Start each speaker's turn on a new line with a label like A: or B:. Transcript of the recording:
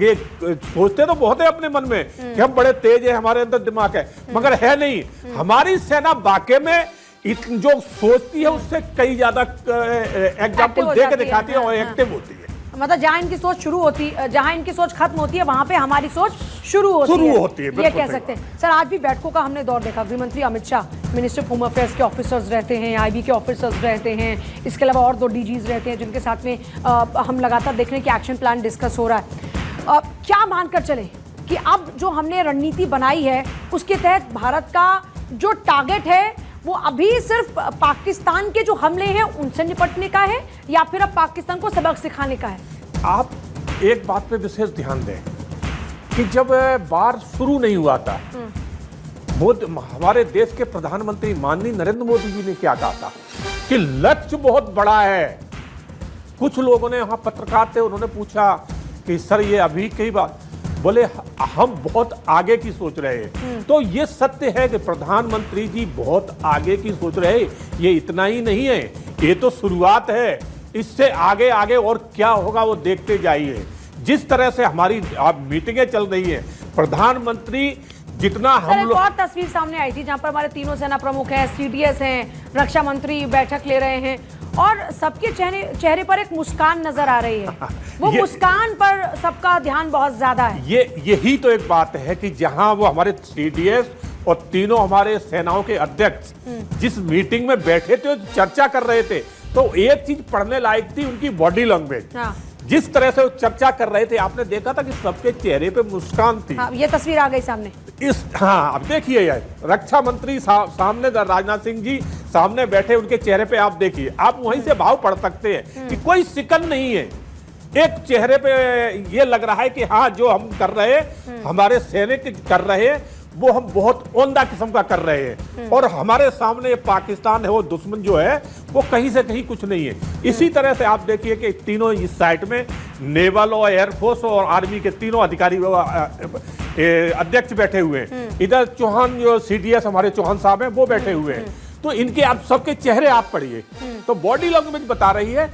A: ये सोचते तो बहुत है अपने मन में कि हम बड़े तेज है, हमारे अंदर दिमाग है, मगर है नहीं। हमारी सेना वाकई में जो सोचती है उससे कई ज्यादा एग्जाम्पल दे के दिखाती है और एक्टिव होती है।
B: मतलब जहां इनकी सोच शुरू होती, जहां इनकी सोच खत्म होती है, वहां पे हमारी सोच शुरू होती है। ये कह सकते हैं। सर, आज भी बैठकों का हमने दौर देखा। गृहमंत्री Amit Shah, minister of home affairs के ऑफिसर्स रहते हैं, आईबी के ऑफिसर्स रहते हैं, इसके अलावा और 2 डीजीज रहते हैं जिनके साथ में हम लगातार देख रहे हैं कि एक्शन प्लान डिस्कस हो रहा है। क्या मानकर चले कि अब जो हमने रणनीति बनाई है उसके तहत भारत का जो टारगेट है वो अभी सिर्फ पाकिस्तान के जो हमले हैं उनसे निपटने का है, या फिर अब पाकिस्तान को सबक सिखाने का है?
A: आप एक बात पे विशेष ध्यान दें कि जब वार शुरू नहीं हुआ था, हमारे देश के प्रधानमंत्री माननीय नरेंद्र मोदी जी ने क्या कहा था कि लक्ष्य बहुत बड़ा है। कुछ लोगों ने, वहां पत्रकार थे, उन्होंने पूछा कि सर ये अभी कई बार बोले हम बहुत आगे की सोच रहे हैं। तो ये सत्य है कि प्रधानमंत्री जी बहुत आगे की सोच रहे हैं। ये इतना ही नहीं है, ये तो शुरुआत है, इससे आगे आगे और क्या होगा वो देखते जाइए। जिस तरह से हमारी मीटिंगें चल रही है, प्रधानमंत्री जितना हम लोग,
B: और तस्वीर सामने आई थी जहां पर हमारे तीनों सेना प्रमुख हैं, सीडीएस हैं, रक्षा मंत्री बैठक ले रहे हैं और सबके चेहरे पर एक मुस्कान नजर आ रही है। वो मुस्कान पर सबका ध्यान बहुत ज्यादा है।
A: यही तो एक बात है कि जहां वो हमारे सीडीएस और तीनों हमारे सेनाओं के अध्यक्ष जिस मीटिंग में बैठे थे, चर्चा कर रहे थे, तो एक चीज पढ़ने लायक थी उनकी बॉडी लैंग्वेज। जिस तरह से वो चर्चा कर रहे थे, आपने देखा था कि सबके चेहरे पे मुस्कान थी।
B: ये तस्वीर आ गई सामने।
A: अब देखिए यार, रक्षा मंत्री सामने, राजनाथ सिंह जी सामने बैठे, उनके चेहरे पे आप देखिए, आप वहीं से भाव पढ़ सकते हैं कि कोई सिकन नहीं है। एक चेहरे पे ये लग रहा है कि हाँ, जो हम कर रहे हैं, हमारे सैनिक कर रहे हैं, वो हम बहुत ओंदा किस्म का कर रहे हैं। और हमारे सामने पाकिस्तान है, वो दुश्मन जो है वो कहीं से कहीं कुछ नहीं है। इसी तरह से आप देखिए कि तीनों इस साइड में नेवल और एयरफोर्स और आर्मी के तीनों अधिकारी अध्यक्ष बैठे हुए हैं। इधर चौहान, जो सीडीएस हमारे चौहान साहब हैं, वो बैठे हुए हैं। तो इनके आप सबके चेहरे आप पढ़िए, तो बॉडी लैंग्वेज बता रही है